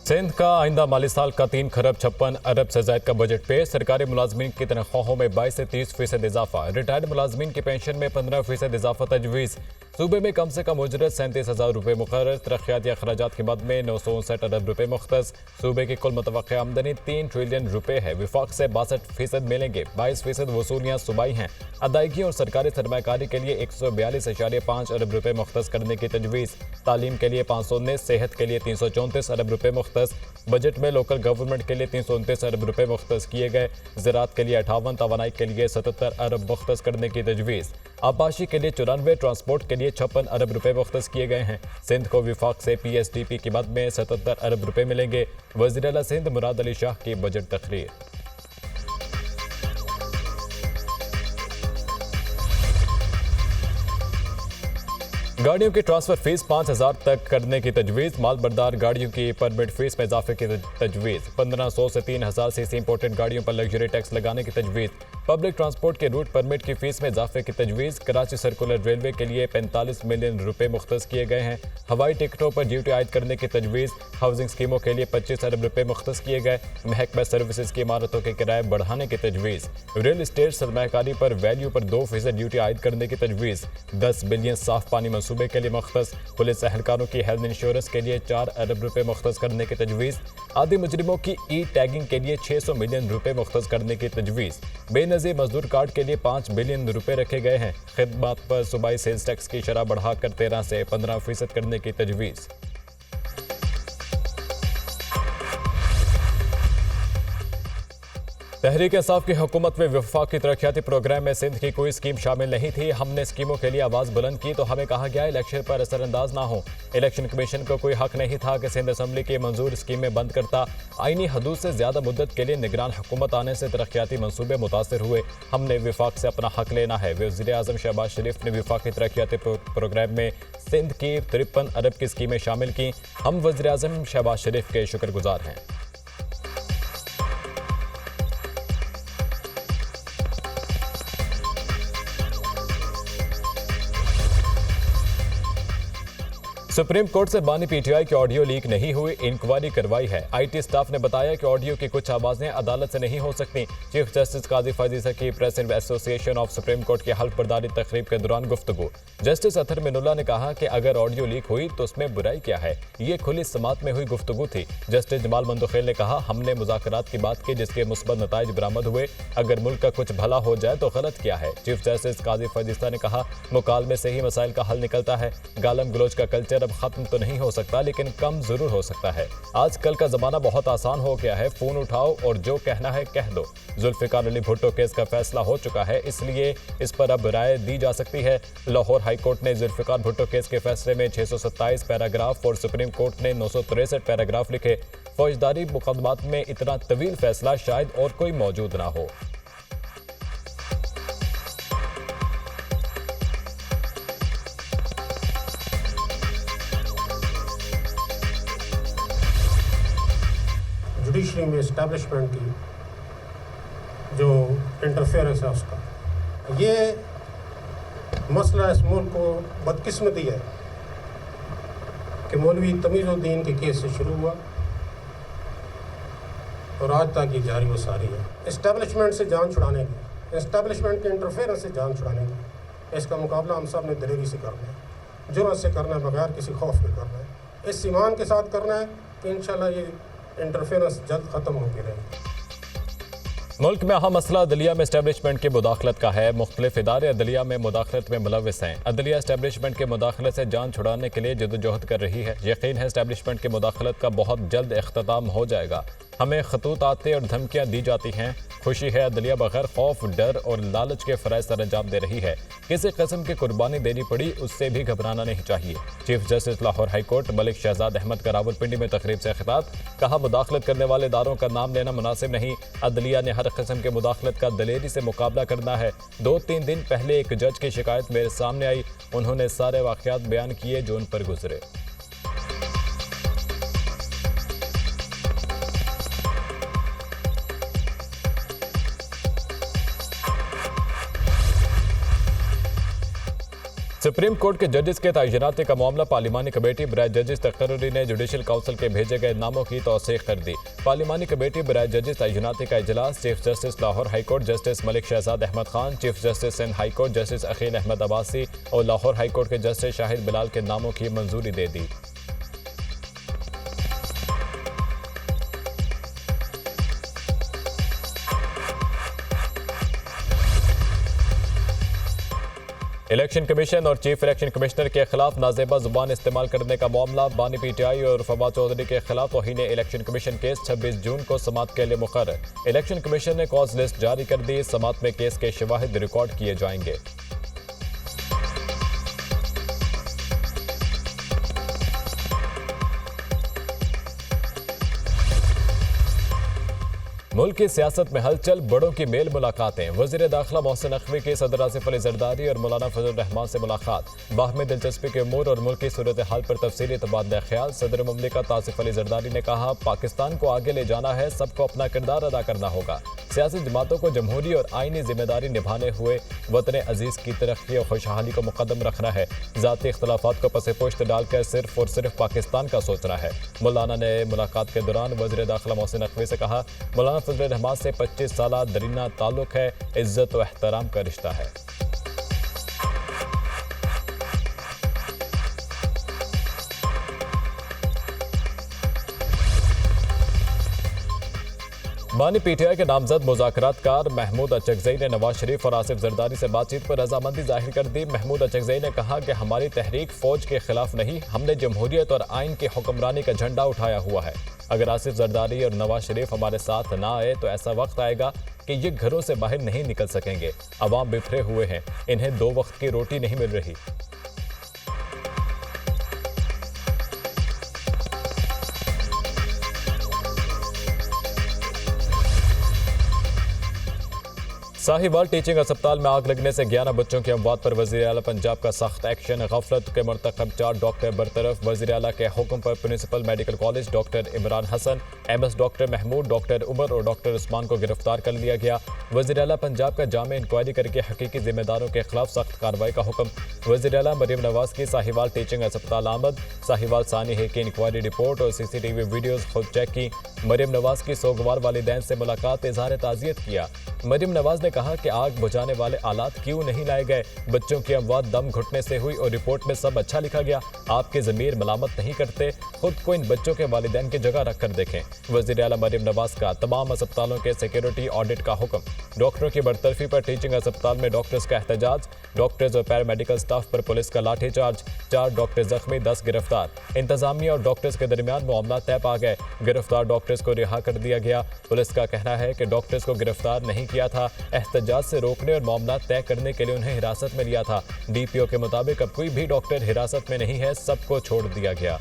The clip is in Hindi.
सिंध का आइंदा माली साल का 3 खरब 56 अरब से ज्यादा का बजट पेश। सरकारी मुलाजमीन की तनख्वाहों में 22 से 30% इजाफा। रिटायर्ड मुलाजमीन की पेंशन में 15% इजाफा तजवीज़। सूबे में कम से कम उजरत 37,000 रुपये मुकर्रर। तरक्याती अखराजात की मद में 959 अरब रुपये मुख्तस। सूबे की कुल मुतवक्किया आमदनी 3 ट्रिलियन रुपये है। विफाक से 62% मिलेंगे। 22% वसूलियाँ सूबाई हैं। अदायगी और सरकारी सरमाकारी के लिए 142.5 अरब रुपये मुख्तस करने की तजवीज़। तालीम के लिए 519, सेहत के लिए 334 अरब रुपये मुख्तस। बजट में लोकल गवर्नमेंट के लिए 329 अरब रुपये मुख्तस किए गए। ज़राअत के लिए 58, तवानाई के लिए 77 अरब मुख्तस करने की तजवीज़। आबाशी के लिए 94, ट्रांसपोर्ट के लिए 56 अरब रुपये मुख्तस किए गए हैं। सिंध को विफाक से PSDP की मद में 77 अरब रुपये मिलेंगे। वज़ीर आला सिंध मुराद अली शाह की बजट तकरीर। गाड़ियों की ट्रांसफर फीस 5,000 तक करने की तजवीज़। माल बरदार गाड़ियों की परमिट फीस में इजाफे की तजवीज़। 1,500 से 3,000 सीसी इंपोर्टेड गाड़ियों पर लग्जरी टैक्स लगाने की तजवीज़। पब्लिक ट्रांसपोर्ट के रूट परमिट की फीस में इजाफे की तजवीज़। कराची सर्कुलर रेलवे के लिए 45 मिलियन रुपये मुख्तस किए गए हैं। हवाई टिकटों पर ड्यूटी आयद करने की तजवीज़। हाउसिंग स्कीमों के लिए 25 अरब रुपये मुख्तस किए गए। महकमा सर्विसेज की इमारतों के किराए बढ़ाने की तजवीज़। रियल इस्टेट सरमाकारी पर वैल्यू पर 2% ड्यूटी आयद करने की तजवीज़। 10 बिलियन साफ पानी मनसूबे के लिए मुख्तस। पुलिस एहलकारों की हेल्थ इंश्योरेंस के लिए 4 अरब रुपये मुख्तस करने की तजवीज़। आदि मुजरिमों की टैगिंग के लिए 600 मिलियन रुपये मुख्तस करने की तजवीज़। बेनज़ीर मजदूर कार्ड के लिए 5 बिलियन रुपये रखे गए हैं। खिदमत पर सूबाई सेल्स टैक्स की शरह बढ़ाकर 13 से 15% करने की तजवीज़। तहरीक इंसाफ की हुकूमत में वफाकी तरक्याती प्रोग्राम में सिंध की कोई स्कीम शामिल नहीं थी। हमने स्कीमों के लिए आवाज़ बुलंद की तो हमें कहा गया इलेक्शन पर असरअंदाज ना हो। इलेक्शन कमीशन को कोई हक नहीं था कि सिंध असम्बली की मंजूर स्कीमें बंद करता। आईनी हदूद से ज़्यादा मुद्दत के लिए निगरान हुकूमत आने से तरक्याती मनसूबे मुतासर हुए। हमने विफाक से अपना हक लेना है। वज़ीर आज़म शहबाज शरीफ ने विफाकी तरक्याती प्रोग्राम में सिंध की 53 अरब की स्कीमें शामिल की। हम वज़ीर आज़म शहबाज शरीफ के शुक्रगुजार हैं। सुप्रीम कोर्ट से बानी PTI की ऑडियो लीक नहीं हुई, इंक्वायरी करवाई है। IT स्टाफ ने बताया कि ऑडियो की कुछ आवाज़ें अदालत से नहीं हो सकती। चीफ जस्टिस काजी फाजिसा की press association of supreme court की हल्फ बर्दारी तकरीब के दौरान गुफ्तगू। जस्टिस अतहर मिनुल्लाह ने कहा कि अगर ऑडियो लीक हुई तो उसमें बुराई क्या है, ये खुली समात में हुई गुफ्तगू थी। जस्टिस जमाल मंदुखेल ने कहा हमने मुज़ाकरात की बात की जिसके मुस्बत नताइज बरामद हुए। अगर मुल्क का कुछ भला हो जाए तो गलत क्या है। चीफ जस्टिस काजी फाजिसा ने कहा मुकालमे से ही मसाइल का हल निकलता है। गालम गलोच का कल्चर अब खत्म तो नहीं हो सकता लेकिन कम जरूर हो सकता है। आजकल का जमाना बहुत आसान हो गया है, फोन उठाओ और जो कहना है कह दो। जुल्फिकार अली भुट्टो केस का फैसला हो चुका है, इसलिए इस पर अब राय दी जा सकती है। लाहौर हाई कोर्ट ने जुल्फिकार भुट्टो केस के फैसले में 627 पैराग्राफ और सुप्रीम कोर्ट ने 963 पैराग्राफ लिखे। फौजदारी मुकदमात में इतना तवील फैसला शायद और कोई मौजूद ना हो। जुडिशरी में इस्टेब्लिशमेंट की जो इंटरफेरेंस है उसका, ये मसला इस मुल्क को बदकिस्मती है कि मौलवी तमीज़ुद्दीन के केस से शुरू हुआ और आज तक ये जारी व सारी है। इस्टेब्लिशमेंट से जान छुड़ाने की, इस्टेब्लिशमेंट के इंटरफेरेंस से जान छुड़ाने की, इसका मुकाबला हम सब ने दिलेरी से करना है, जुर्रत से करना है, बगैर किसी खौफ के करना है, इस ईमान के साथ करना है कि इंशाल्लाह ये इंटरफेरेंस जल्द ख़त्म होगी रहेगी। मुल्क में अहम मसला अदलिया में इस्टेब्लिशमेंट की मुदाखलत का है। मुख्तलिफ इदारे अदलिया में मुदाखलत में मुलविस हैं। अदलिया इस्टेब्लिशमेंट के मुदाखलत से जान छुड़ाने के लिए जदोजहद कर रही है। यकीन है इस्टेब्लिशमेंट की मुदाखलत का बहुत जल्द इख्तिताम हो जाएगा। हमें खतूत आते और धमकियाँ दी जाती हैं। खुशी है अदलिया बगैर खौफ, डर और लालच के फ़राइज़ सर अंजाम दे रही है। किसी किस्म की कुर्बानी देनी पड़ी उससे भी घबराना नहीं चाहिए। Chief justice Lahore high court Malik Shahzad Ahmad का रावलपिंडी में तकरीब से खिताब। कहा मुदाखलत करने वाले इदारों का नाम लेना मुनासिब नहीं। अदलिया ने हर किस्म के मुदाखलत का दलेरी से मुकाबला करना है। 2-3 दिन पहले एक जज की शिकायत मेरे सामने आई। उन्होंने सारे वाक़यात बयान किए जो उन पर गुजरे। सुप्रीम कोर्ट के जजेस के तैनाती का मामला पार्लिमानी कमेटी बराए जजेस तकर्री ने जुडिशल काउंसिल के भेजे गए नामों की तौसीक कर दी। पार्लिमानी कमेटी बराए जजेस तैनाती का इजलास chief justice Lahore high court justice Malik Shahzad Ahmad Khan, chief justice Sindh high court justice Akhil Ahmad Abbasi और लाहौर हाईकोर्ट के जस्टिस शाहिद बिलाल के नामों की मंजूरी दे दी। इलेक्शन कमीशन और चीफ इलेक्शन कमिश्नर के खिलाफ नाजेबा जुबान इस्तेमाल करने का मामला बानी पीटीआई और फवाद चौधरी के खिलाफ तौहीन इलेक्शन कमीशन केस 26 जून को समाअत के लिए मुकर्रर। इलेक्शन कमीशन ने कॉज लिस्ट जारी कर दी। समाअत में केस के शवाहिद रिकॉर्ड किए जाएंगे। मुल्क की सियासत में हलचल, बड़ों की मेल मुलाकातें। वज़ीर दाखिला मोहसिन नकवी की सदर आसिफ अली जरदारी और मौलाना फजल रहमान से मुलाकात। बाहमी दिलचस्पी के उमूर और मुल्क की सूरत हाल पर तफसीली तबादला ख्याल। सदर मुमलिकत आसिफ अली जरदारी ने कहा, पाकिस्तान को आगे ले जाना है, सबको अपना किरदार अदा करना होगा। सियासी जमातों को जमहूरी और आईनी जिम्मेदारी निभाने हुए वतन अजीज की तरक्की और खुशहाली को मुकदम रखना है। ज़ाती इख्तलाफात को पसे पुश्त डालकर सिर्फ और सिर्फ पाकिस्तान का सोचना है। मौलाना ने मुलाकात के दौरान वज़ीर दाखिला मोहसिन नकवी से कहा, मौलाना फजल रहमान से 25 साल दरीना ताल्लुक है, इज्जत और एहतराम का रिश्ता है। बानी पीटीआई के नामजद मुज़ाकरातकार महमूद अचकज़ई ने नवाज शरीफ और आसिफ जरदारी से बातचीत पर रजामंदी जाहिर कर दी। महमूद अचकज़ई ने कहा कि हमारी तहरीक फौज के खिलाफ नहीं, हमने जमहूरियत और आइन की हुक्मरानी का झंडा उठाया हुआ है। अगर आसिफ जरदारी और नवाज शरीफ हमारे साथ ना आए तो ऐसा वक्त आएगा कि ये घरों से बाहर नहीं निकल सकेंगे। अवाम बिखरे हुए हैं, इन्हें 2 वक्त की रोटी नहीं मिल रही। साहिवाल टीचिंग अस्पताल में आग लगने से 11 बच्चों की अमवात पर वज़ीर आला पंजाब का सख्त एक्शन। गफलत के मरतकब 4 डॉक्टर बरतरफ। वज़ीर आला के हुक्म पर principal medical college doctor Imran Hasan, MS doctor Mahmood, doctor Umar और डॉक्टर उस्मान को गिरफ्तार कर लिया गया। वज़ीर आला पंजाब का जामे इंक्वायरी करके हकीकी जिम्मेदारों के खिलाफ सख्त कार्रवाई का हुक्म। वज़ीर आला मरीम नवाज की साहिवाल टीचिंग अस्पताल आमद। साहिवाल सानी है की इंक्वायरी रिपोर्ट और CCTV वीडियोज़ खुद चेक की। मरीम नवाज की सोगवार वालिदैन से मुलाकात, इजहार ताज़ियत किया। मरीम नवाज ने कहा कि आग बुझाने वाले आलात क्यों नहीं लाए गए। बच्चों की अमवात दम घुटने से हुई और रिपोर्ट में सब अच्छा लिखा गया। आपके ज़मीर मलामत नहीं करते, खुद को इन बच्चों के वालिदैन की जगह रखकर देखें। वज़ीर आला मरीम नवाज का तमाम अस्पतालों के सिक्योरिटी ऑडिट का हुक्म। डॉक्टरों की बरतरफी पर टीचिंग अस्पताल में डॉक्टर्स का एहतजाज। डॉक्टर्स और पैरामेडिकल स्टाफ पर पुलिस का लाठीचार्ज। 4 डॉक्टर जख्मी, 10 गिरफ्तार। इंतजामिया और डॉक्टर्स के दरमियान मामला तय पा गए। गिरफ्तार डॉक्टर्स को रिहा कर दिया गया। पुलिस का कहना है कि डॉक्टर्स को गिरफ्तार नहीं किया था, एहतजाज से रोकने और मामला तय करने के लिए उन्हें हिरासत में लिया था। DPO के मुताबिक अब कोई भी डॉक्टर हिरासत में नहीं है, सबको छोड़ दिया गया।